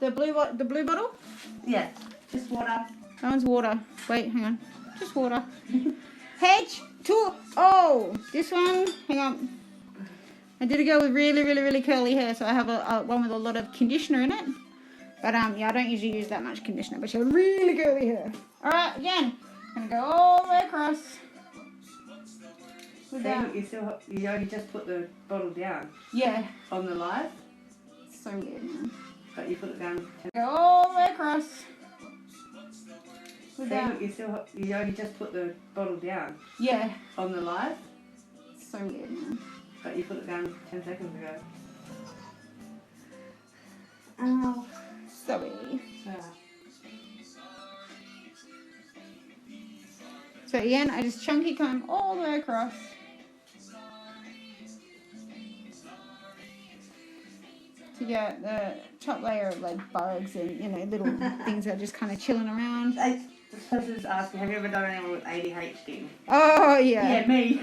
The blue bottle? Yeah, just water. That one's water. Wait, hang on. Just water. H2O. This one, hang on. I did a girl with really, really, really curly hair, so I have a one with a lot of conditioner in it. But yeah, I don't usually use that much conditioner, but she has really curly hair. All right, again, I'm gonna go all the way across. You only just put the bottle down. Yeah. On the live. It's so weird, man. But you put it down. Go all the way across. You only just put the bottle down. Yeah. On the live. It's so weird, man. But you put it down 10 seconds ago. Oh, sorry. Yeah. So again, I just chunky comb all the way across. To get the top layer of like bugs and, you know, little things that are just kind of chilling around. This person's asking, have you ever done anyone with ADHD? Oh, yeah. Yeah, me.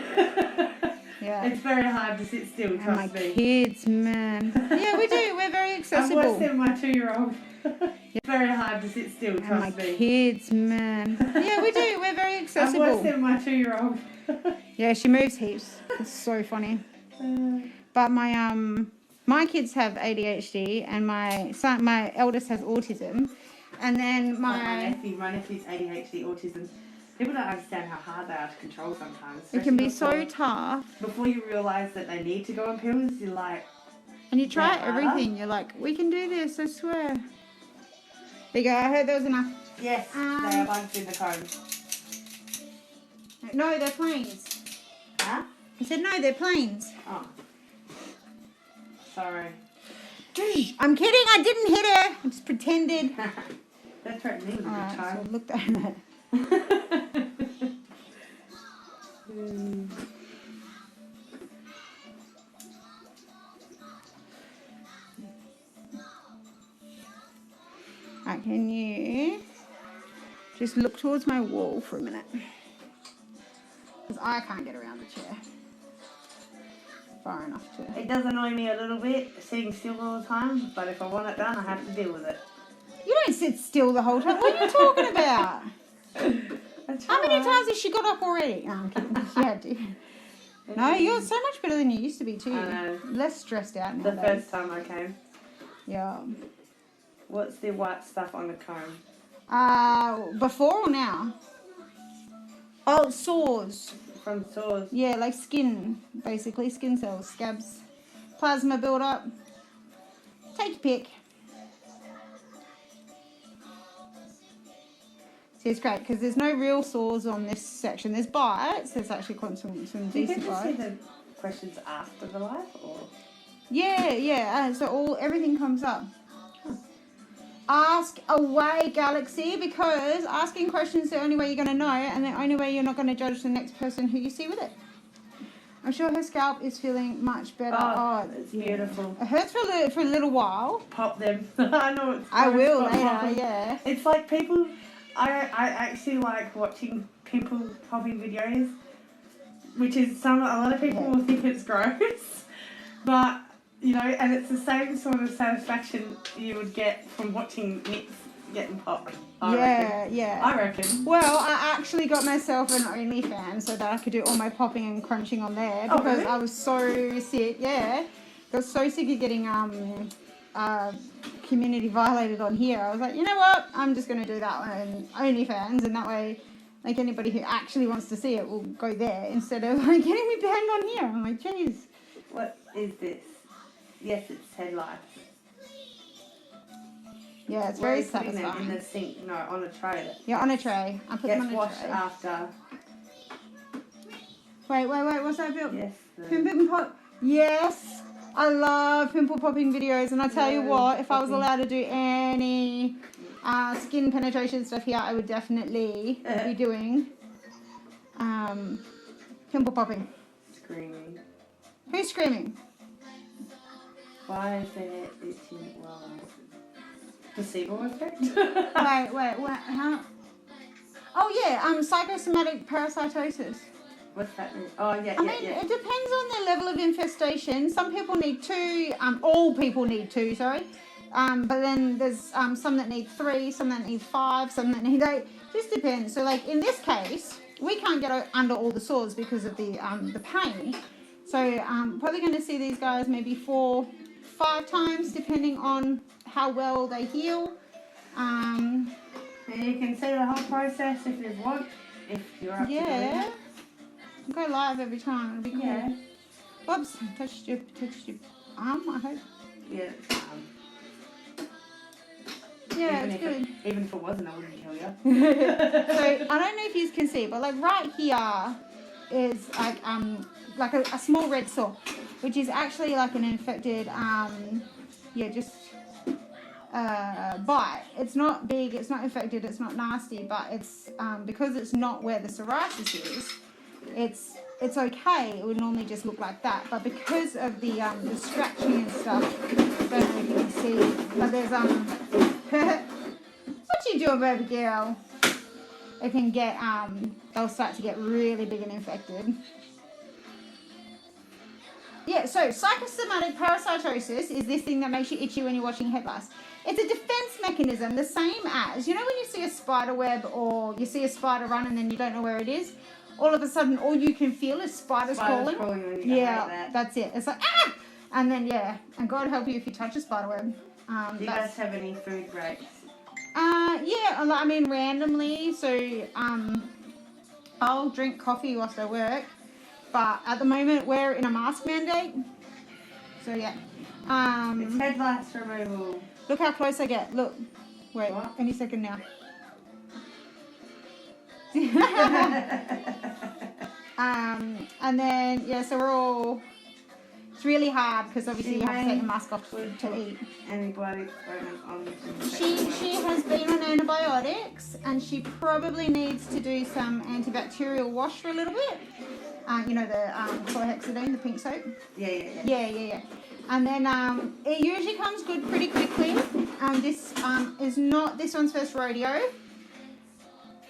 Yeah. It's very hard to sit still, trust and my me. kids, man. Yeah, we do. We're very accessible. I'm worse than my 2-year-old. It's very hard to sit still, trust and my me. kids, man. Yeah, we do. We're very accessible. I'm worse than my 2-year-old. Yeah, she moves heaps. It's so funny. But my kids have ADHD, and my eldest has autism, and then my nephew's ADHD, autism. People don't understand how hard they are to control sometimes. It can be so tough. Before you realise that they need to go on pills, you're like... And you try everything. You're like, we can do this, I swear. There you go. I heard there was enough. Yes, there are bugs in the comb. No, they're planes. Huh? I said, no, they're planes. Oh. Sorry. I'm kidding. I didn't hit her. I just pretended. That threatened me with a good time. So look at that. Right, can you just look towards my wall for a minute? Because I can't get around the chair far enough to... It does annoy me a little bit, sitting still all the time, but if I want it done, I have to deal with it. You don't sit still the whole time. What are you talking about? How many times has she got up already? No, I'm kidding. She had to. No, you're so much better than you used to be too. I know. Less stressed out The nowadays. first time I came. Yeah. What's the white stuff on the comb? Before or now? Oh, sores. From sores. Yeah, like skin, basically. Skin cells, scabs. Plasma build-up. Take your pick. See, it's great because there's no real sores on this section. There's bites. There's actually quite some decent bites. Do you get to see the questions after the live? Or? Yeah. So everything comes up. Ask away, Galaxy, because asking questions is the only way you're going to know, and the only way you're not going to judge the next person who you see with it. I'm sure her scalp is feeling much better. Oh, it's beautiful. It hurts for a little while. Pop them. I know it's... I will later, yeah. It's like people... I actually like watching pimple popping videos, which is a lot of people will think it's gross, but... You know, and it's the same sort of satisfaction you would get from watching nits getting popped. I reckon. Well, I actually got myself an OnlyFans so that I could do all my popping and crunching on there because really? I was so sick. Yeah, I was so sick of getting community violated on here. I was like, you know what? I'm just going to do that on OnlyFans, and that way, like anybody who actually wants to see it will go there instead of like getting me banned on here. I'm like, jeez. What is this? Yes, it's head lice. Yeah, it's very satisfying. Them in the sink? No, on a tray. Yeah, on a tray. I put them on a tray. Gets washed after. Wait, what's that, Bill? Yes. Pimple pop. Yes, I love pimple popping videos, and I tell you what, if I was allowed to do any skin penetration stuff here, I would definitely be doing pimple popping. Screaming. Who's screaming? Why is there itching? Placebo effect? wait, how? Oh yeah, psychosomatic parasitosis. What's that mean? Oh yeah, I mean, it depends on the level of infestation. Some people need two. All people need two. Sorry. But then there's some that need 3, some that need 5, some that need 8. Just depends. So like in this case, we can't get under all the saws because of the pain. So probably going to see these guys maybe 4, 5 times depending on how well they heal. And you can see the whole process if you want, if you're up to it. Go live every time. It'll be cool. Yeah. Whoops, touched your arm, I hope. Yeah. Yeah, it's good. Even if it wasn't, I wouldn't kill you. So I don't know if you can see, but like right here is like a small red sore, which is actually like an infected bite. It's not big, it's not infected, it's not nasty, but it's because it's not where the psoriasis is. It's okay. It would normally just look like that, but because of the scratching and stuff, I don't know if you can see, but there's what you doing, baby girl? It can get they'll start to get really big and infected. Yeah, so psychosomatic parasitosis is this thing that makes you itchy when you're watching head lice. It's a defense mechanism, the same as, you know when you see a spider web or you see a spider run and then you don't know where it is? All of a sudden, all you can feel is spiders crawling. Yeah, that's it. It's like, ah! And then, and God help you if you touch a spider web. Do you guys have any food breaks? Yeah, I mean, randomly. So, I'll drink coffee whilst I work. But at the moment, we're in a mask mandate. So, yeah. It's head lice removal. Look how close I get. Look. Wait, what? Any second now. And then so we're all. It's really hard because obviously you have to take the mask off to eat. Antibiotics on. She has been on antibiotics and she probably needs to do some antibacterial wash for a little bit. You know the chlorhexidine, the pink soap. Yeah. And then it usually comes good pretty quickly. This is not this one's first rodeo.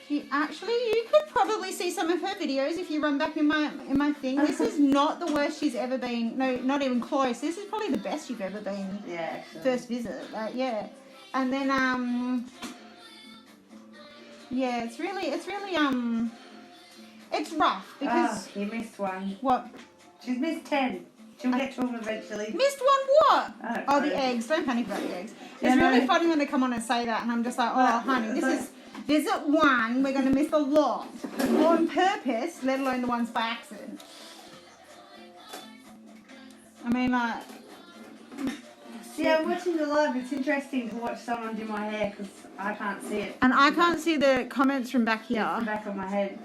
You could probably see some of her videos if you run back in my thing. This is not the worst she's ever been. No, not even close. This is probably the best you've ever been. Yeah. Actually. First visit, and then it's really it's rough because you missed one. What? She's missed 10. She'll get to them eventually. Missed one what? Oh, the eggs. Don't panic about the eggs. It's really funny when they come on and say that, and I'm just like, oh, honey, this is. Visit 1, we're going to miss a lot. On purpose, let alone the ones by accident. I mean, like... Yeah, I'm watching the live. It's interesting to watch someone do my hair because I can't see it. And I can't see the comments from back here. It's the back of my head.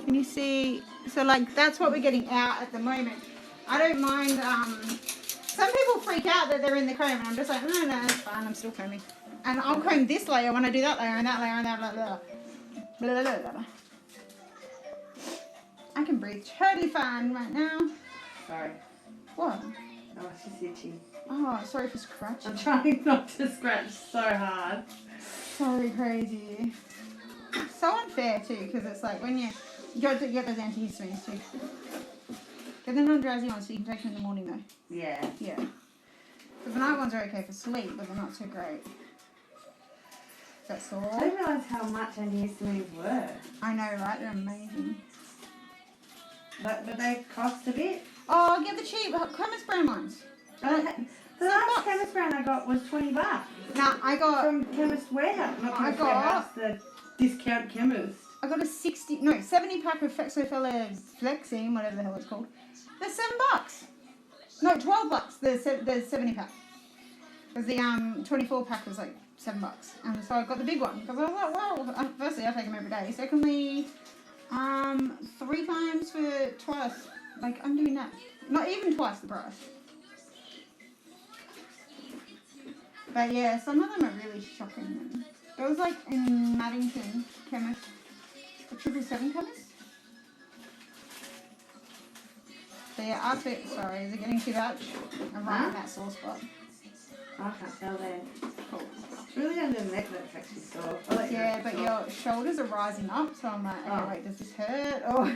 Can you see? So, like, that's what we're getting out at the moment. I don't mind... some people freak out that they're in the comb, and I'm just like, no, it's fine. I'm still combing. And I'll comb this layer when I do that layer and that layer and that layer. Blah, blah, blah, blah. I can breathe totally fine right now. Sorry. What? Oh, it's just itchy. Oh, sorry for scratching. I'm trying not to scratch so hard. Sorry, crazy. So unfair too, because it's like when you get those antihistamines too. Get the non-drowsy ones so you can take them in the morning though. Yeah. Yeah. Because the night ones are okay for sleep, but they're not so great. That's all. I didn't realise how much antihistamines were. I know, right? They're amazing. But they cost a bit. Oh, get the cheap chemist brand ones. The last chemist brand I got was $20. Nah, I got from Chemist Warehouse. Not Chemist Warehouse, the discount chemist. I got a 70 pack of Flexing, whatever the hell it's called. They're $7. No, $12. The 70 pack. Because the 24 pack was like $7. And so I got the big one. Because I was like, well, firstly, I take them every day. Secondly, 3 times for twice. Like, I'm doing that. Not even twice the price. But yeah, some of them are really shocking. There was like in Maddington chemist, a 777 chemist. So yeah, after, sorry, is it getting too much? I'm right in that sore spot. I can't tell there. Cool. It's really under the neck that affects me sore. Yeah, but your shoulders are rising up, so I'm like, okay, wait, does this hurt? Or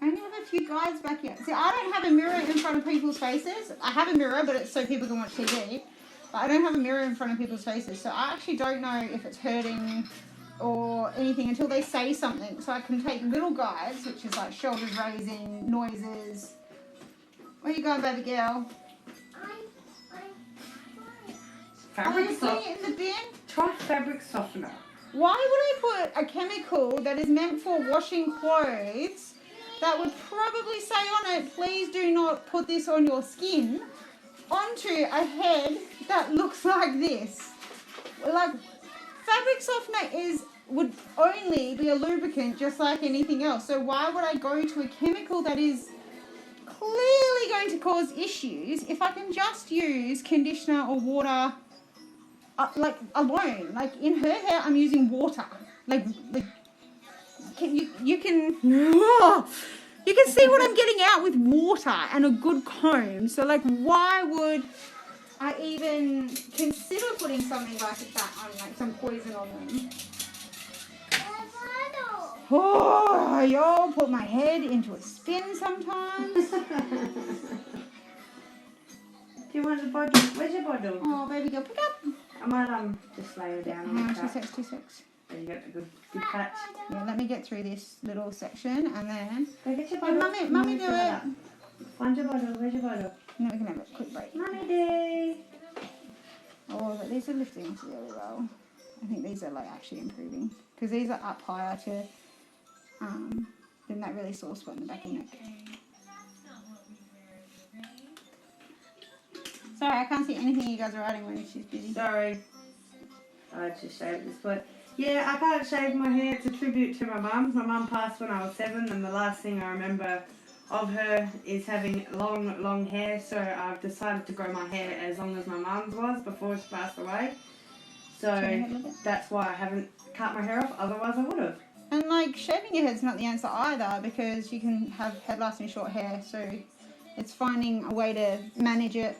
I only have a few guides back here. See, I don't have a mirror in front of people's faces. I have a mirror, but it's so people can watch TV. But I don't have a mirror in front of people's faces. So I actually don't know if it's hurting or anything until they say something. So I can take little guides, which is like shoulders raising, noises. Where you going, baby girl? Fabric you putting it in the bin? Try fabric softener. Why would I put a chemical that is meant for washing clothes that would probably say on it, please do not put this on your skin, onto a head that looks like this? Like, fabric softener would only be a lubricant just like anything else. So why would I go to a chemical that is clearly going to cause issues if I can just use conditioner or water, like alone? Like in her hair, I'm using water. Like you can see what I'm getting out with water and a good comb. So like, why would I even consider putting something like that on, like some poison on them? Oh, y'all put my head into a spin sometimes. Do you want the bottle? Where's your bottle? Oh, baby girl, pick up. I might just lay her down on the couch. 2 secs. So you got a good patch. Yeah, let me get through this little section and then... Go get your Oh, bottle. Mummy do it. Find your bottle. Where's your bottle? No, we can have a quick break. Mummy day. Oh, but these are lifting really well. I think these are like actually improving. Because these are up higher to... then that really sore spot in the back of the neck. Sorry, I can't see anything you guys are writing when she's busy. Sorry. I just shaved this foot. Yeah, I can't shave my hair. It's a tribute to my mum. My mum passed when I was 7, and the last thing I remember of her is having long hair. So I've decided to grow my hair as long as my mum's was before she passed away. So that's why I haven't cut my hair off. Otherwise, I would have. And like, shaving your head's not the answer either, because you can have head loss and short hair. So it's finding a way to manage it.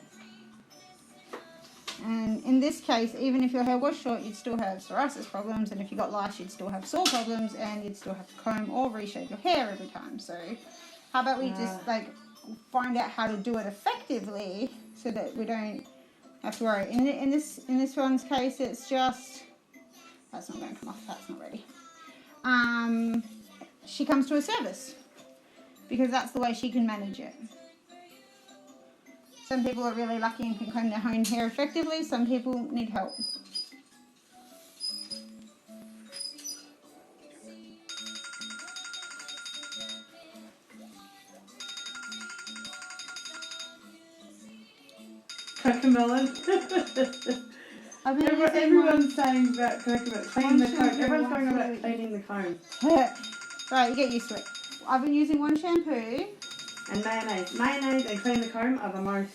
And in this case, even if your hair was short, you'd still have psoriasis problems, and if you got lice, you'd still have sore problems, and you'd still have to comb or reshape your hair every time. So how about we just like find out how to do it effectively so that we don't have to worry. In this one's case, it's just, that's not going to come off, that's not ready. She comes to a service because that's the way she can manage it. Some people are really lucky and can comb their own hair effectively. Some people need help. Cocomelon. Everyone's saying about coconut. Clean the comb. Everyone's going about cleaning the comb. Right, you get used to it. I've been using one shampoo. And mayonnaise. Mayonnaise and clean the comb are the most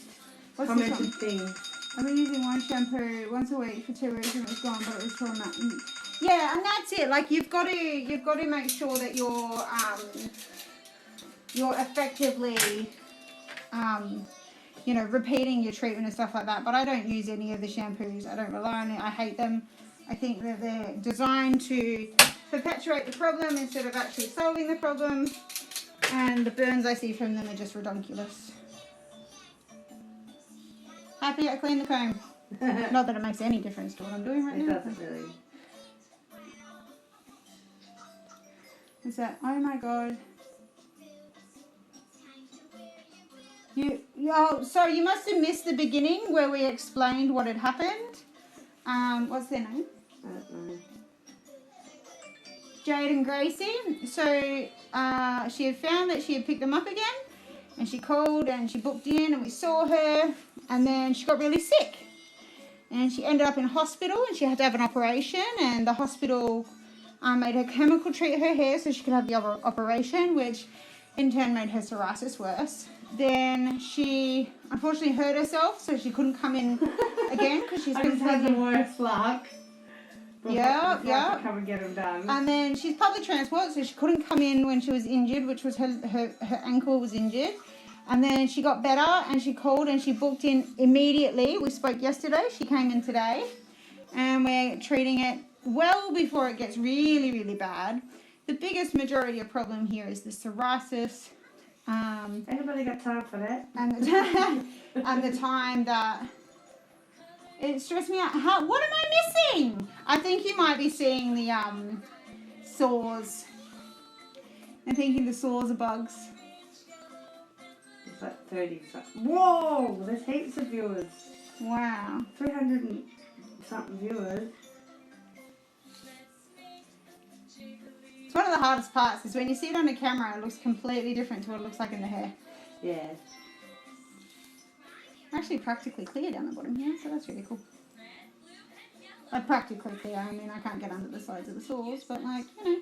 commented things. I've been using one shampoo once a week for 2 weeks and it's gone, but it was trauma. Yeah, and that's it. Like, you've got to make sure that you're effectively repeating your treatment and stuff like that. But I don't use any of the shampoos. I don't rely on it. I hate them. I think that they're designed to perpetuate the problem instead of actually solving the problem. And the burns I see from them are just redonkulous. Happy I cleaned the comb. Not that it makes any difference to what I'm doing right now. It doesn't really. Is that, oh my god. Sorry, you must have missed the beginning where we explained what had happened. What's their name? I don't know. Jade and Gracie. So she had found that she had picked them up again, and she called and she booked in and we saw her, and then she got really sick and she ended up in hospital and she had to have an operation, and the hospital made her chemical treat her hair so she could have the operation, which in turn made her psoriasis worse. Then she unfortunately hurt herself, so she couldn't come in again because she's been had the worst luck. Yeah. Come and get them done. And then she's public transport, so she couldn't come in when she was injured, which was her ankle was injured. And then she got better and she called and she booked in immediately. We spoke yesterday. She came in today. And we're treating it well before it gets really, really bad. the biggest majority of problem here is the psoriasis. Anybody got time for that? And the time that it stressed me out. What am I missing? I think you might be seeing the sores. I'm thinking the sores are bugs. It's like 30. Whoa! There's heaps of viewers. Wow. 300 and something viewers. It's one of the hardest parts is when you see it on the camera, it looks completely different to what it looks like in the hair. Yeah. Actually practically clear down the bottom here, so that's really cool. Like practically clear, I mean I can't get under the sides of the sores, but like, you know.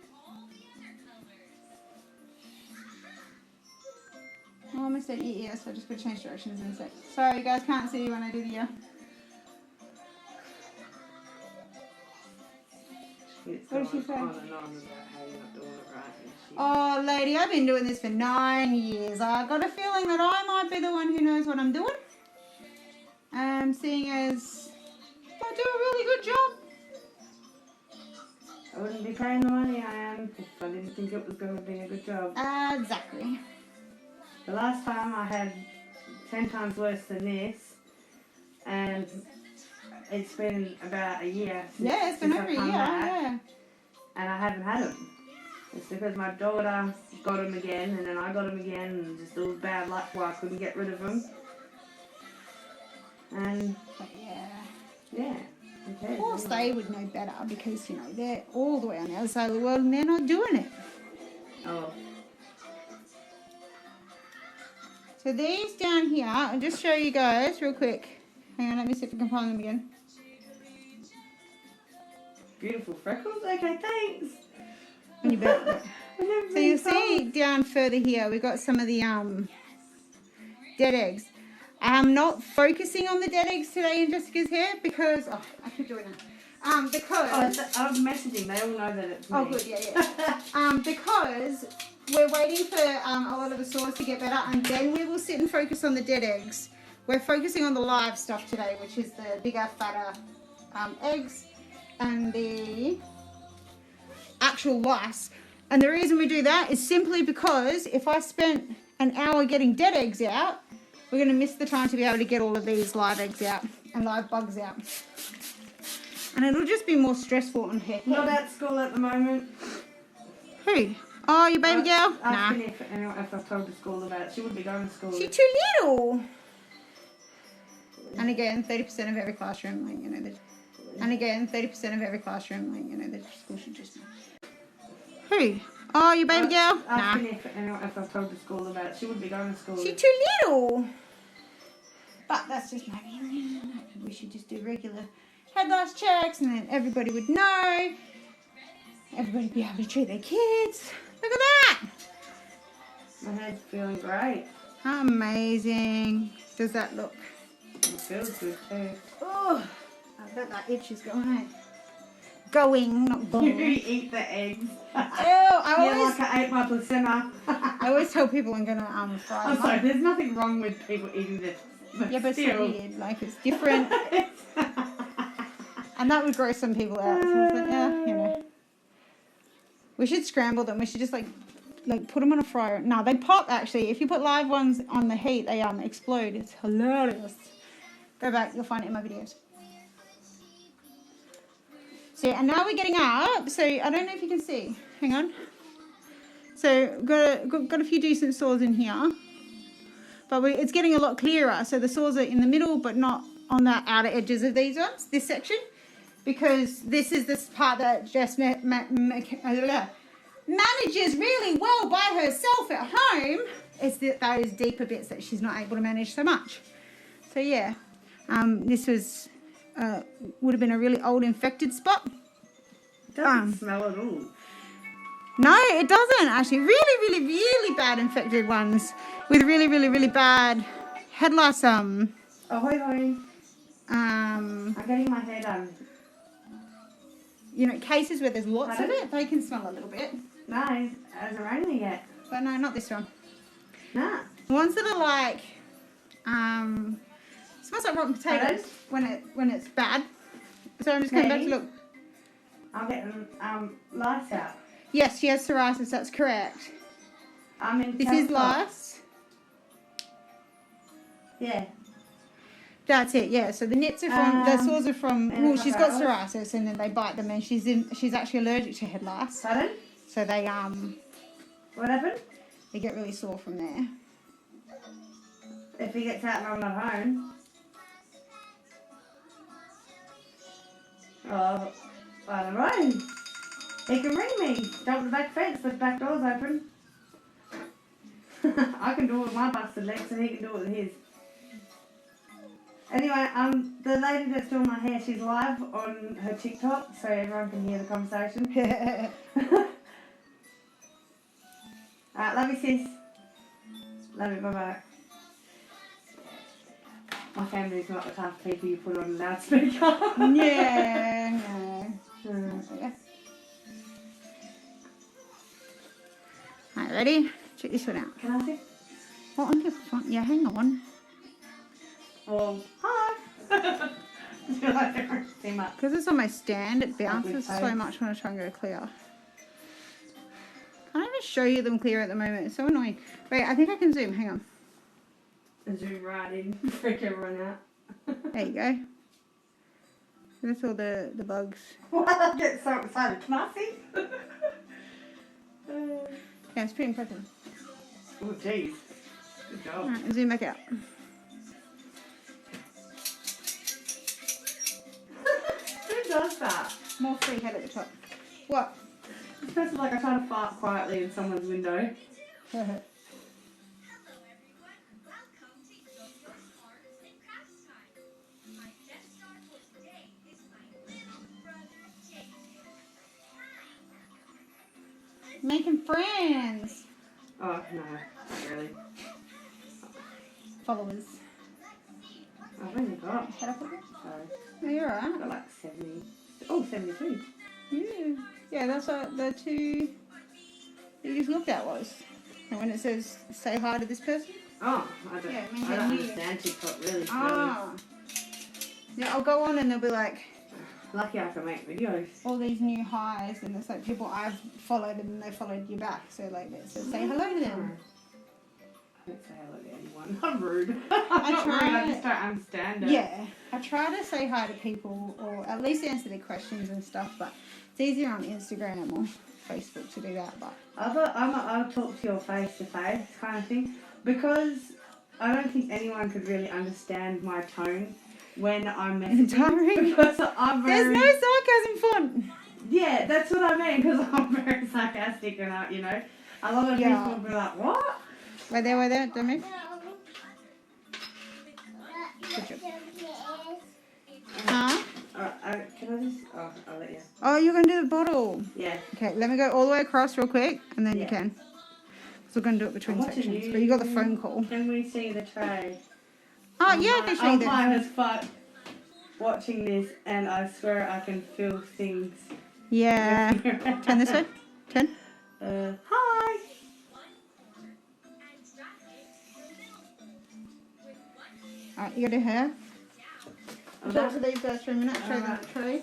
Oh, I almost at your ear, so I just gotta change directions in a sec. Sorry, you guys can't see when I do the ear. What did she say? On and on about how you're not doing it right and shit. Oh, lady, I've been doing this for 9 years. I got a feeling that I might be the one who knows what I'm doing. Seeing as I do a really good job. I wouldn't be paying the money I am if I didn't think it was going to be a good job. Exactly. The last time I had 10 times worse than this, and it's been about a year since, Yeah, it's been since over I've a come year, back, yeah. and I haven't had them. It's because my daughter got them again, and then I got them again, and just all bad luck where I couldn't get rid of them. And But yeah, okay. of course they would know better because, you know, they're all the way on the other side of the world and they're not doing it. Oh. So these down here, I'll just show you guys real quick. Hang on, let me see if I can find them again. Beautiful freckles? Okay, thanks. When you bet. So you'll see down further here, we've got some of the dead eggs. I'm not focusing on the dead eggs today in Jessica's hair because I keep doing that. Because I'm messaging. They all know that it's me. oh good, yeah. Because we're waiting for a lot of the sores to get better, and then we will sit and focus on the dead eggs. We're focusing on the live stuff today, which is the bigger, fatter eggs and the actual lice. And the reason we do that is simply because if I spent an hour getting dead eggs out, we're going to miss the time to be able to get all of these live eggs out and live bugs out. And it'll just be more stressful on her. Not at school at the moment. Who? Oh, your baby girl? Nah. Asking if I've told the school about it. She wouldn't be going to school. She's too little. And again, 30% of every classroom, like, you know, the school should just know. Who? Oh, your baby girl? Nah. Asking if I've told the school about it. She wouldn't be going to school. She's too little. But that's just maybe we should just do regular head lice checks and then everybody would know. Everybody would be able to treat their kids. Look at that. My head's feeling great. Amazing. Does that look? It feels good too. Oh, I bet that itch is going. Going, not You going. eat the eggs. I like I ate my placenta. always tell people I'm gonna fry I'm them sorry, up. there's nothing wrong with people eating this. Yeah, but it's so still. weird. Like it's different, and that would gross some people out. So I was like, yeah, you know. We should scramble them. We should just like put them on a fryer. No, they pop actually. If you put live ones on the heat, they explode. It's hilarious. Go back, you'll find it in my videos. So, and now we're getting up. So I don't know if you can see. Hang on. So got a few decent sores in here, but it's getting a lot clearer. So the sores are in the middle, but not on the outer edges of these ones. This section, because this is this part that Jess manages really well by herself at home. It's those deeper bits that she's not able to manage so much. So yeah, this was. Would have been a really old infected spot. It doesn't smell at all. No, it doesn't actually. Really, really, really bad infected ones with really, really, really bad head lice. Ahoy, hoy. I'm getting my hair done. You know, cases where there's lots of it, they can smell a little bit. No, it hasn't rained me yet. But no, not this one. Nah. The ones that are like, smells like rotten potatoes when it's bad. So I'm just going back to look. I'm getting lice out. Yes, she has psoriasis. That's correct. I'm in. This is lice. Yeah. That's it. Yeah. So the nits are from the sores are from. and Well, it's she's like got ours. psoriasis, and then they bite them, and she's actually allergic to head lice. Pardon? So they What happened? they get really sore from there. If he gets out and I'm not home. Oh, I don't know. He can ring me. Jump the back fence. The back door's open. I can do it with my busted leg, so he can do it with his. Anyway, the lady that's doing my hair, she's live on her TikTok, so everyone can hear the conversation. Alright, love you, sis. Love you, bye-bye. My family's not the type of people you put on a loudspeaker. Yeah, no. Yeah. Alright, ready? Check this one out. Can I see? What on your front? Yeah, hang on. Well, hi. I feel like I don't see much. Because it's on my stand, it bounces Okay. so much when I try and go clear. Can't even show you them clear at the moment. It's so annoying. Wait, I think I can zoom. Hang on. Zoom right in, freak everyone out. There you go. That's all the bugs. Why did I get so excited? Can I see? Yeah, it's pretty impressive. Oh, jeez. Good job. Alright, zoom back out. Who does that? More free head at the top. What? It's just like I try to fart quietly in someone's window. Making friends. Oh, no, not really. Followers. I've only got, Head up a bit. sorry, No, you're I've alright. got like 70. Oh, 72. Yeah, that's what the two that you just looked at was. And when it says, say hi to this person. Oh, I don't, Yeah, it means I they're don't new. understand TikTok really. Ah. Yeah, I'll go on and they'll be like, Lucky I can make videos. all these new highs, and it's like people I've followed and they followed you back. So like, it says, say hello to them. I don't say hello to anyone. I'm rude. I I'm not rude, I try- just don't understand it. Yeah, I try to say hi to people or at least answer their questions and stuff, but it's easier on Instagram or Facebook to do that. But I'll talk to your face to face kind of thing because I don't think anyone could really understand my tone when I'm messaging. Tiring. Because I'm very... there's no sarcasm font. Yeah, that's what I mean because I'm very sarcastic and you know, a lot of Yeah. people will be like, what? Wait there, don't move. Good job. Huh? Alright, can I just... Oh, I'll let you. Oh, you're going to do the bottle. Yeah. Okay, let me go all the way across real quick, and then you Yeah. can. So we're going to do it between I'm watching sections. you. But you got the phone call. Can we see the tray? Oh, yeah, I can show you I'm that. high as fuck watching this and I swear I can feel things. Yeah. Turn this way. Turn. Hi! Alright, you got to hair. I'm Talk back. to these guys for a minute. Show them the tray.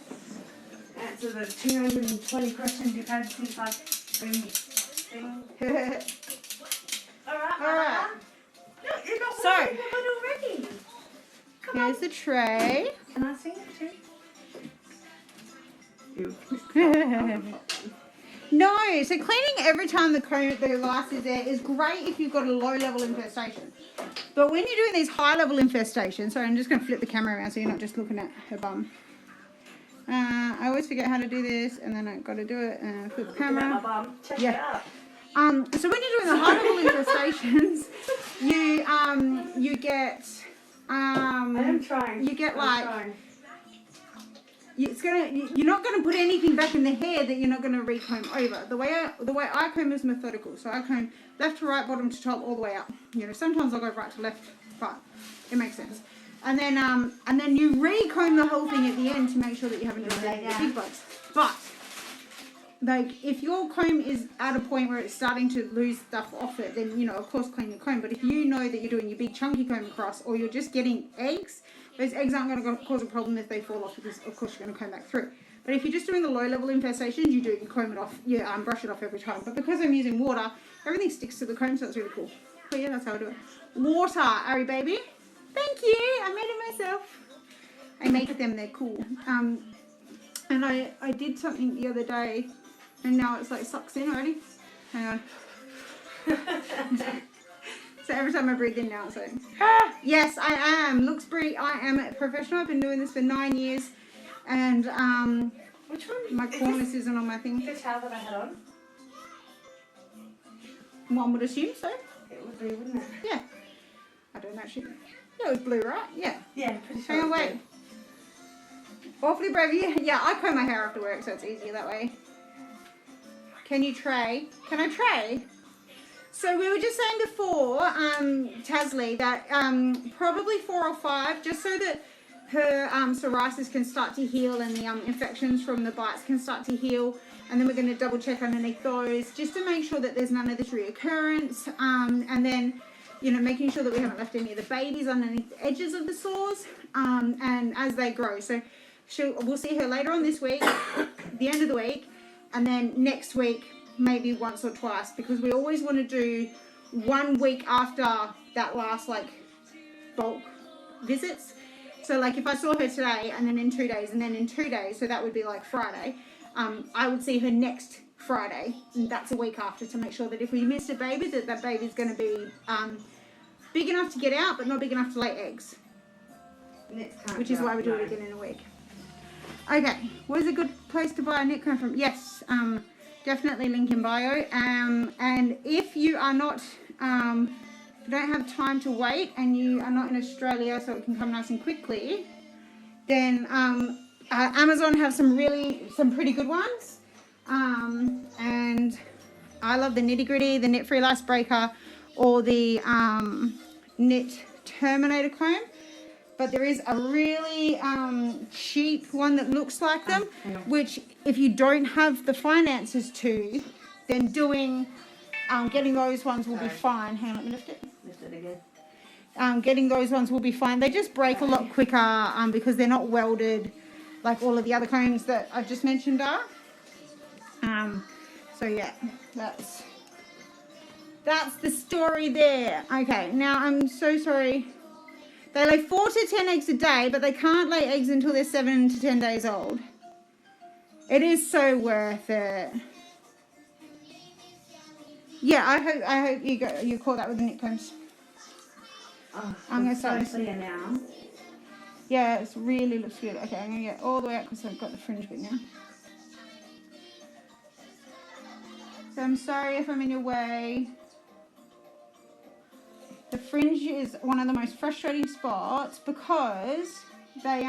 Answer the 220 questions you've had since I've been... Alright. Look, you got So- one in the hood already. Come on. Here's the tray. Can I see it too? Ew. No, so cleaning every time the lice is there is great if you've got a low level infestation. But when you're doing these high level infestations, sorry, I'm just going to flip the camera around so you're not just looking at her bum. I always forget how to do this, and then I've got to do it and flip the Looking at my camera. bum. Check Yeah. it out. So when you're doing the high level infestations, you get I am trying. you get I'm like trying. you're not going to put anything back in the hair that you're not going to recomb over. The way I comb is methodical, so I comb left to right, bottom to top, all the way up. You know, sometimes I'll go right to left, but it makes sense. And then you recomb the whole thing at the end to make sure that you haven't done any big bugs. But like if your comb is at a point where it's starting to lose stuff off it, then you know, of course, clean your comb. But if you know that you're doing your big chunky comb across, or you're just getting eggs, those eggs aren't going to cause a problem if they fall off because of course you're going to comb back through. But if you're just doing the low-level infestations, you comb it off, brush it off every time. But because I'm using water, everything sticks to the comb, so it's really cool. So yeah, that's how I do it. Water, Ari baby. Thank you. I made it myself. I make them. They're cool. And I did something the other day, and now it's like sucks in already. Hang on. So every time I breathe in now, it's like, yes, I am. Looks pretty. I am a professional. I've been doing this for 9 years, and which one? My cornice isn't on my thing. The towel that I had on. One would assume so. It would be, wouldn't it? Yeah. I don't actually. Yeah, it was blue, right? Yeah. Yeah, pretty sure. Hang on, wait. Awfully brave. Yeah, I comb my hair after work, so it's easier that way. Can you tray? Can I tray? So we were just saying before, Taslee, that probably 4 or 5, just so that her psoriasis can start to heal and the infections from the bites can start to heal. And then we're going to double check underneath those just to make sure that there's none of this reoccurrence. And then, making sure that we haven't left any of the babies underneath the edges of the sores and as they grow. So we'll see her later on this week, the end of the week, and then next week, maybe once or twice, because we always want to do 1 week after that last bulk visits. So if I saw her today and then in 2 days and then in 2 days, so that would be Friday, I would see her next Friday, and that's a week after, to make sure that if we missed a baby, that baby's going to be big enough to get out but not big enough to lay eggs, which is why we do it again in a week. Okay, what is a good place to buy a knit comb from? Yes, definitely link in bio. And if you are not, if you don't have time to wait and you are not in Australia so it can come nice and quickly, then Amazon have some pretty good ones. And I love the Nitty Gritty, the Knit Free Lice Breaker, or the Knit Terminator comb. But there is a really cheap one that looks like them, which if you don't have the finances to, then getting those ones will be fine. Hang on, let me lift it. Lift it again. Getting those ones will be fine. They just break a lot quicker because they're not welded like all of the other combs that I've just mentioned are. So yeah, that's the story there. Okay, now I'm so sorry. They lay 4 to 10 eggs a day, but they can't lay eggs until they're 7 to 10 days old. It is so worth it. Yeah, I hope you caught that with the knit combs. Oh, I'm gonna start so clear now. Yeah, it really looks good. Okay, I'm gonna get all the way up because I've got the fringe bit now. So I'm sorry if I'm in your way. The fringe is one of the most frustrating spots because they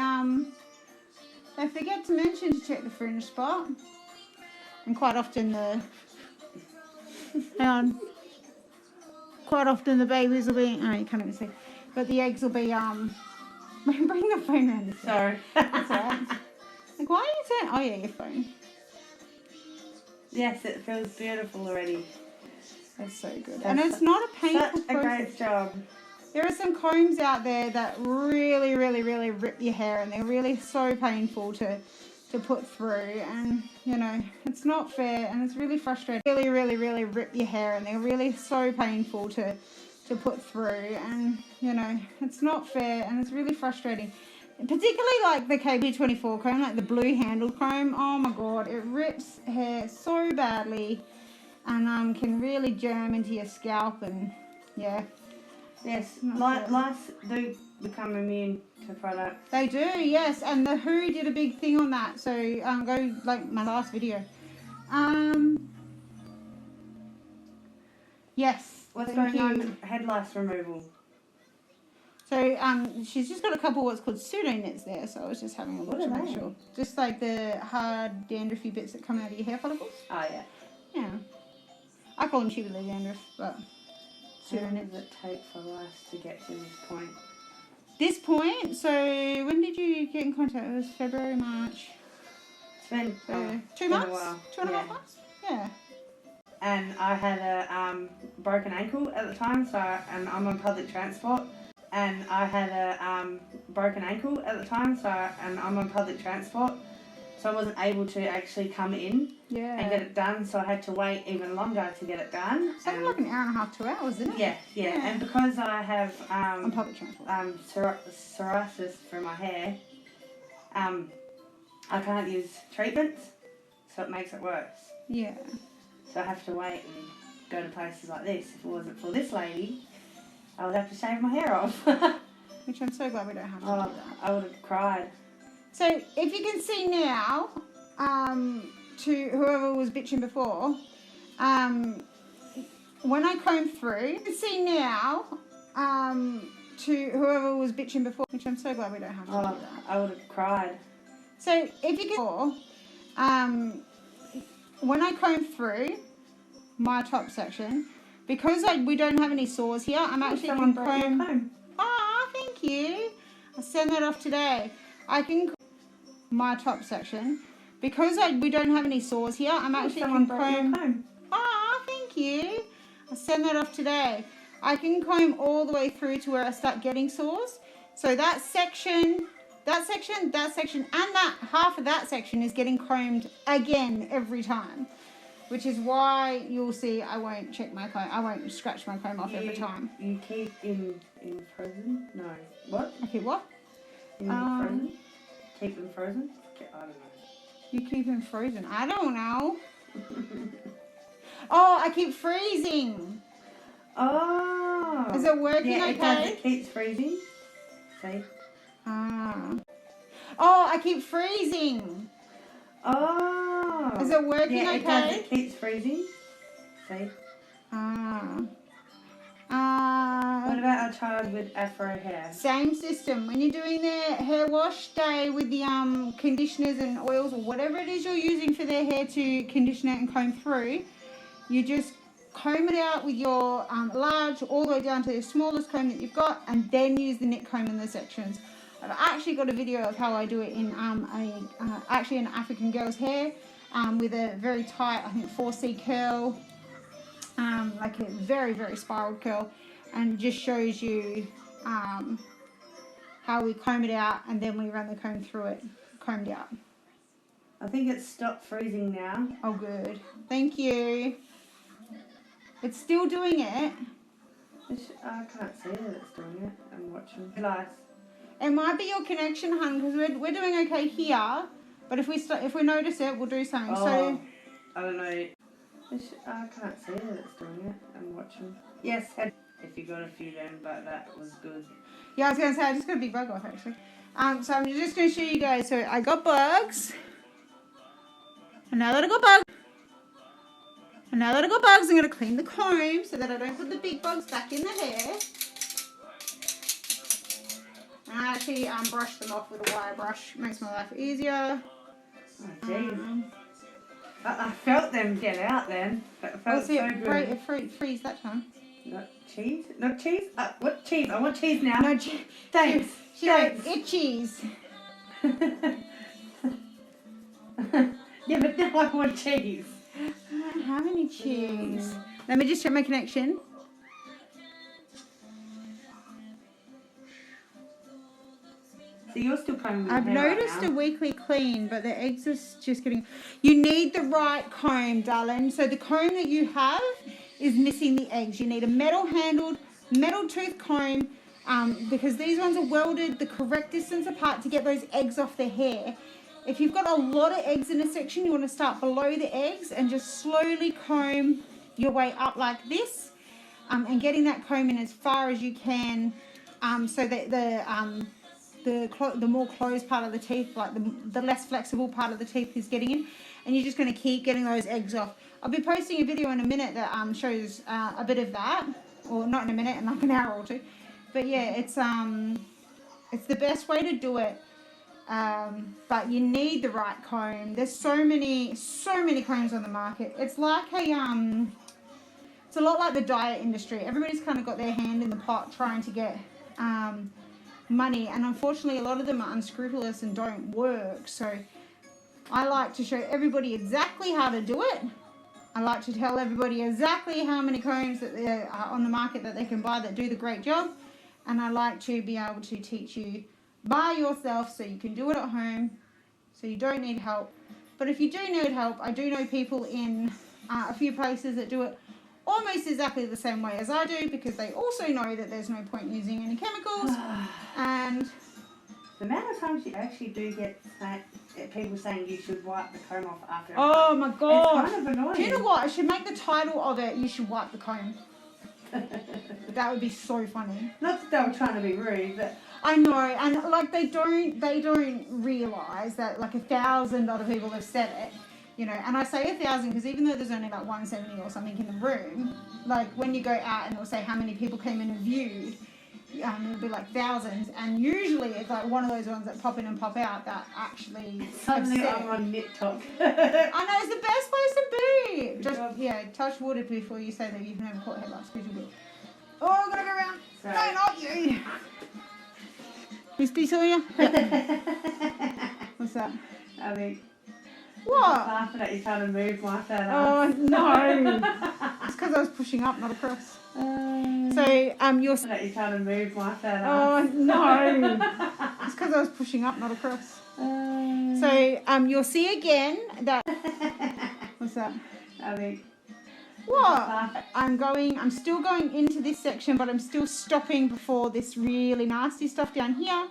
forget to mention to check the fringe spot, and quite often the babies will be, oh, you can't even see, but the eggs will be bring the phone around. Sorry. That's alright. Why are you saying? Oh yeah, your phone. Yes, it feels beautiful already. That's so good. And it's not a painful process. A great job. There are some combs out there that really, really, really rip your hair, and they're really so painful to put through, and it's not fair, and it's really frustrating. Really, really, really rip your hair, and they're really so painful to put through, and it's not fair, and it's really frustrating. Particularly the KB24 comb, the blue handled comb. Oh my god, it rips hair so badly. And can really germ into your scalp, and yeah. Yes, lice do become immune to products. They do, yes, and the WHO did a big thing on that. So go my last video. Yes. What's going on with head lice removal? So she's just got a couple what's called pseudo nits there. So I was just having a look to make sure. Just the hard dandruffy bits that come out of your hair follicles. Oh yeah. Yeah. I call them tubular dandruff, but How long does it take for lice to get to this point? This point? So when did you get in contact? It was February, March. It's been 2 months? 2.5 months? Yeah. And I had a broken ankle at the time, and I'm on public transport. And I had a broken ankle at the time, and I'm on public transport. so I wasn't able to actually come in and get it done. So I had to wait even longer to get it done. Something like an hour and a half, 2 hours, isn't it? Yeah. And because I have on public transport. psoriasis for my hair, I can't use treatments, so it makes it worse. Yeah. So I have to wait and go to places like this. If it wasn't for this lady, I would have to shave my hair off. Which I'm so glad we don't have to do that. I would have cried. So if you can see now, to whoever was bitching before, when I comb through, you can see now, to whoever was bitching before, which I'm so glad we don't have to do that. I would have cried. So if you can, when I comb through my top section, because we don't have any sores here, I'm actually going to comb. Oh, thank you. I'll send that off today. I can my top section because we don't have any sores here. I'm actually can comb. Oh, thank you. I'll send that off today. I can comb all the way through to where I start getting sores. So that section, and that half of that section is getting combed again every time, which is why you'll see I won't check my comb. I won't scratch my comb off every time. You keep in frozen? No. What? I keep what? In frozen? Keep them frozen? I don't know. You keep them frozen? I don't know. Oh, I keep freezing. Oh. Is it working okay? It does. It keeps freezing. See? Oh, I keep freezing. Oh. Is it working okay? It does. It keeps freezing. See? What about our child with afro hair? Same system. When you're doing their hair wash day with the conditioners and oils or whatever it is you're using for their hair to condition it and comb through, you just comb it out with your large all the way down to the smallest comb that you've got, and then use the nit comb in the sections. I've actually got a video of how I do it in actually an African girl's hair with a very tight, I think 4C curl, like a very, very spiraled curl, and it just shows you how we comb it out and then we run the comb through it, combed out. I think it's stopped freezing now. Oh, good. Thank you. It's still doing it. I can't see that it's doing it. I'm watching. Lice. It might be your connection, hun, because we're doing okay here. But if we notice it, we'll do something. Oh, so I don't know. I can't see that it's doing it. I'm watching. Yes, if you got a few then, but that was good. Yeah, I was going to say, I just got a big bug off, actually. So I'm just going to show you guys. So I got bugs. And now that I got bugs, I'm going to clean the comb so that I don't put the big bugs back in the hair. And I actually brush them off with a wire brush. It makes my life easier. Oh, jeez. I felt them get out then. That felt so good. It freeze that time. Not cheese? Not cheese? What cheese? I want cheese now. No cheese. Thanks. Thanks. Itchies. Yeah, but now I want cheese. I don't have any cheese. Let me just check my connection. So you're still combing your I've hair noticed right now. a weekly clean, but the eggs are just getting... You need the right comb, darling. So the comb that you have is missing the eggs. You need a metal-handled, metal-tooth comb because these ones are welded the correct distance apart to get those eggs off the hair. If you've got a lot of eggs in a section, you want to start below the eggs and just slowly comb your way up like this and getting that comb in as far as you can so that the more closed part of the teeth, like the less flexible part of the teeth is getting in, and you're just going to keep getting those eggs off. I'll be posting a video in a minute that shows a bit of that, or not in a minute, in like an hour or two. But yeah, it's the best way to do it. But you need the right comb. There's so many combs on the market. It's like it's a lot like the diet industry. Everybody's kind of got their hand in the pot trying to get money, and unfortunately a lot of them are unscrupulous and don't work. So I like to show everybody exactly how to do it. I like to tell everybody exactly how many combs that there are on the market that they can buy that do the great job, and I like to be able to teach you by yourself so you can do it at home So you don't need help. But if you do need help, I do know people in a few places that do it almost exactly the same way as I do, because they also know that there's no point using any chemicals. And the amount of times you actually do get people saying you should wipe the comb off after. oh my god, it's kind of annoying. Do you know what? I should make the title of it, you should wipe the comb. That would be so funny. Not that they were trying to be rude, but I know, and like they don't realise that like 1,000 other people have said it, you know. And I say 1,000 because even though there's only about 170 or something in the room, like when you go out and it'll say how many people came in and viewed, it'll be like thousands, and usually it's like one of those ones that pop in and pop out that actually suddenly I'm on Nit Talk. I know, it's the best place to be. Good Just job. yeah, touch wood before you say that you've never caught head lice, because you'll be. Oh, I'm gonna go around. Sorry. No, not you. Misty Sawyer. What's that? I mean, What? laughing at you trying to move my fat Oh ass. no! It's because I was pushing up, not across. So you're. That you trying to move my fat Oh ass. no! It's because I was pushing up, not across. So you'll see again that. What's that? I mean, What? I'm still going into this section, but I'm still stopping before this really nasty stuff down here.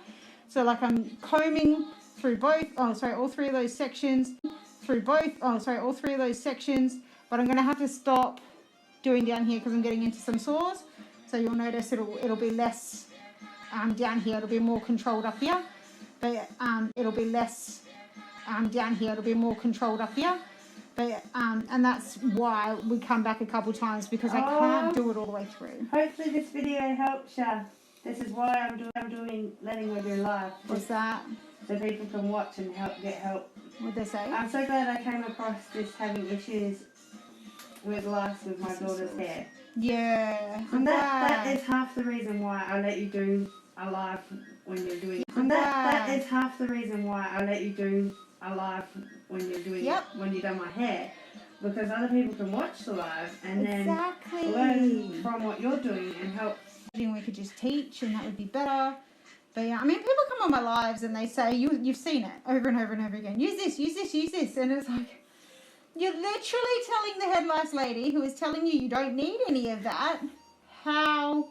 So like I'm combing through all three of those sections, but I'm going to have to stop doing down here because I'm getting into some sores. So you'll notice it'll be less down here, it'll be more controlled up here. But it'll be less down here, it'll be more controlled up here. But, and that's why we come back a couple times, because I can't do it all the way through. hopefully this video helps ya. This is why I'm doing letting her do live. What's that? So people can watch and get help. What'd they say? I'm so glad I came across this having issues with lice with my daughter's hair. Yeah. And that is half the reason why I let you do a live when you're doing it. And that is half the reason why I let you do a live when you're doing it, when you've done my hair. Because other people can watch the live and then learn from what you're doing and help. We could just teach and that would be better. But yeah, I mean, people come on my lives and they say, you've seen it over and over and over again. Use this, use this, use this. And it's like, you're literally telling the head lice lady who is telling you don't need any of that, how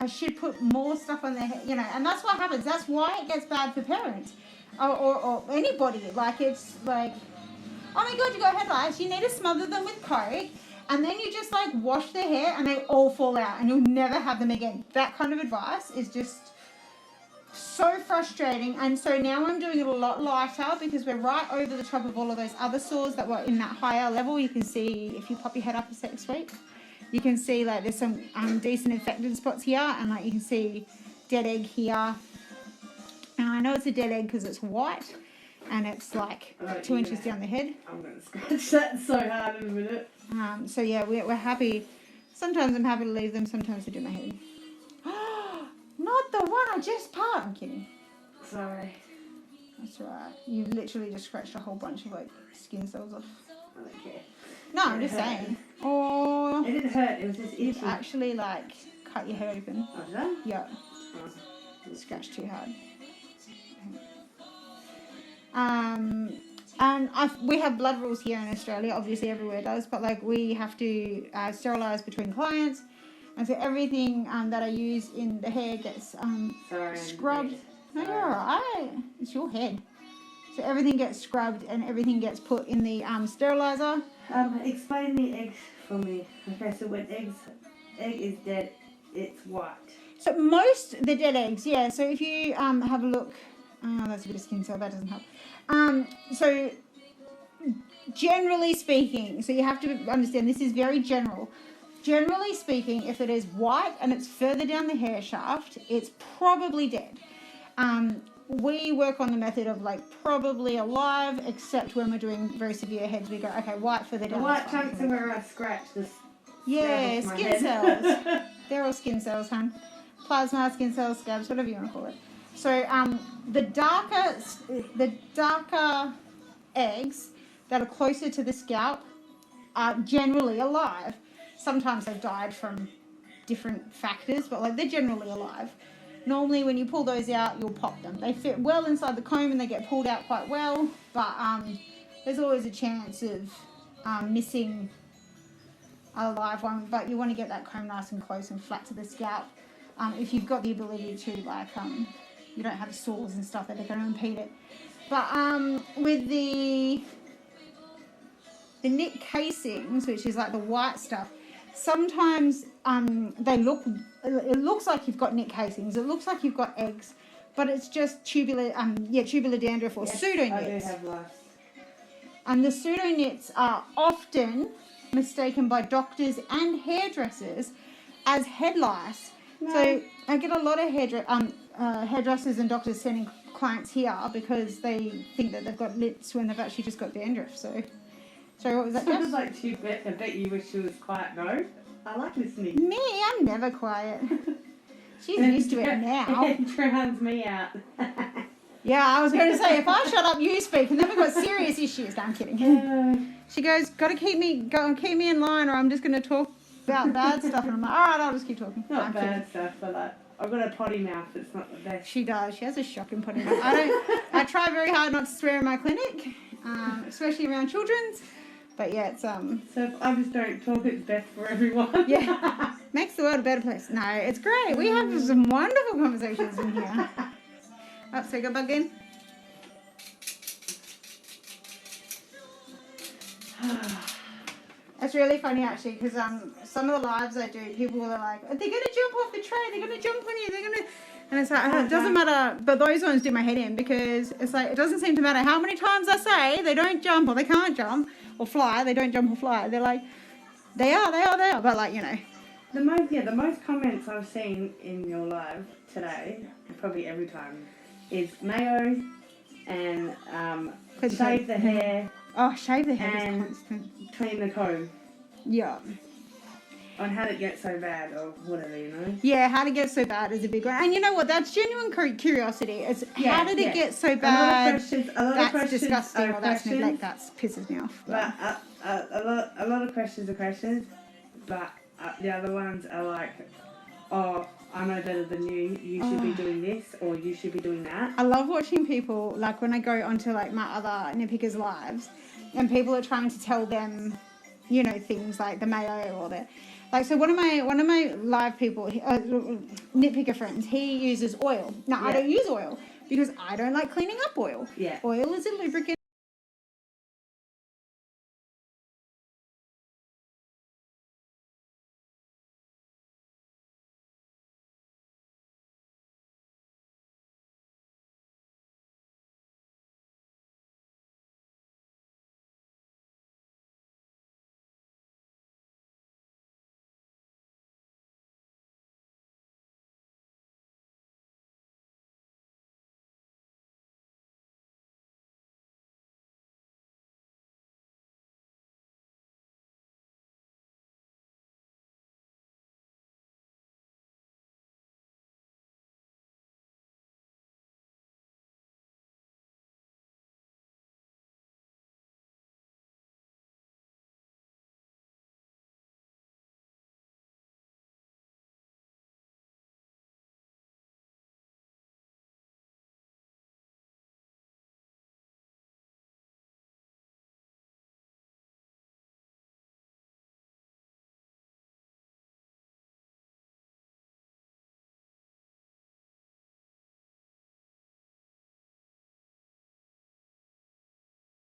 I should put more stuff on their head, you know. And that's what happens. That's why it gets bad for parents or anybody. Like, it's like, oh my God, you got head lice. You need to smother them with Coke. And then you just like wash their hair and they all fall out and you'll never have them again. That kind of advice is just so frustrating. And so now I'm doing it a lot lighter because we're right over the top of all of those other sores that were in that higher level. You can see, if you pop your head up a sec straight, you can see like there's some decent infected spots here, and like you can see dead egg here. And I know it's a dead egg because it's white and it's like 2 inches down the head. I'm going to scratch that so hard in a minute. So yeah, we're happy. Sometimes I'm happy to leave them, sometimes I do my head. Not the one I just part. I'm kidding. Sorry. That's right. You've literally just scratched a whole bunch of like skin cells off. I don't care. No, I'm just saying. Oh, It didn't hurt, it was just itchy. actually like cut your head open. Oh, did I? Yeah. Oh. Scratch too hard. And we have blood rules here in Australia. Obviously, everywhere does, but like we have to sterilize between clients, and so everything that I use in the hair gets scrubbed. No, you're alright. It's your head. So everything gets scrubbed and everything gets put in the sterilizer. Explain the eggs for me. Okay, so when egg is dead, it's white. So the dead eggs, yeah. So if you have a look, that's a bit of skin cell, that doesn't help. So generally speaking, so you have to understand this is very general. Generally speaking, if it is white and it's further down the hair shaft, it's probably dead. We work on the method of like probably alive, except when we're doing very severe heads, we go, okay, white further down. The white chunks are where I scratch this. Yeah, skin cells. They're all skin cells, hon. Plasma, skin cells, scabs, whatever you want to call it. So the darker eggs that are closer to the scalp are generally alive. Sometimes they've died from different factors, but like they're generally alive. Normally when you pull those out, you'll pop them. They fit well inside the comb and they get pulled out quite well, but there's always a chance of missing a live one, but you want to get that comb nice and close and flat to the scalp. If you've got the ability to, like, you don't have sores and stuff that are going to impede it. But with the knit casings, which is like the white stuff, sometimes it looks like you've got knit casings. It looks like you've got eggs, but it's just tubular dandruff or pseudo knits. I do have lice. And the pseudo knits are often mistaken by doctors and hairdressers as head lice. No. So I get a lot of hairdressers and doctors sending clients here because they think that they've got nits when they've actually just got dandruff. So what was that? Sounds like I bet you wish she was quiet. No, I like listening. Me, I'm never quiet. She's used to it now. It drowns me out. Yeah, I was going to say, if I shut up, you speak, and then we've got serious issues. No, I'm kidding. She goes, got to keep me in line, or I'm just going to talk about bad stuff. And I'm like, all right, I'll just keep talking. Not bad stuff, but like, I've got a potty mouth. It's not the best. She does. She has a shocking potty mouth. I try very hard not to swear in my clinic, especially around children's. But yeah, it's So if I just don't talk, it's best for everyone. Yeah, makes the world a better place. No, it's great. We have some wonderful conversations in here. Oh, so go back in. It's really funny actually because some of the lives I do, people are like, they're going to jump off the tray, they're going to jump on you, and it's like, it doesn't matter, but those ones do my head in because it's like, it doesn't seem to matter how many times I say they don't jump or they can't jump or fly, they don't jump or fly. They're like, they are, but like, you know. The most comments I've seen in your live today, and probably every time, is mayo and shave the hair. Oh, shave the hair and is constant. Clean the comb. Yeah. On how to get so bad or whatever, you know? Yeah, how to get so bad is a big one. And you know what? That's genuine curiosity. It's how did it get so bad? A lot of that's disgusting or that's neglect. That pisses me off. But a lot of questions are questions, but the other ones are like, oh, I know better than you. You should be doing this or you should be doing that. I love watching people, like when I go onto like my other nitpickers' lives and people are trying to tell them, you know, things like the mayo or the... Like, so one of my live people, nitpicker friends, he uses oil. Now, I don't use oil because I don't like cleaning up oil. Yeah. Oil is a lubricant.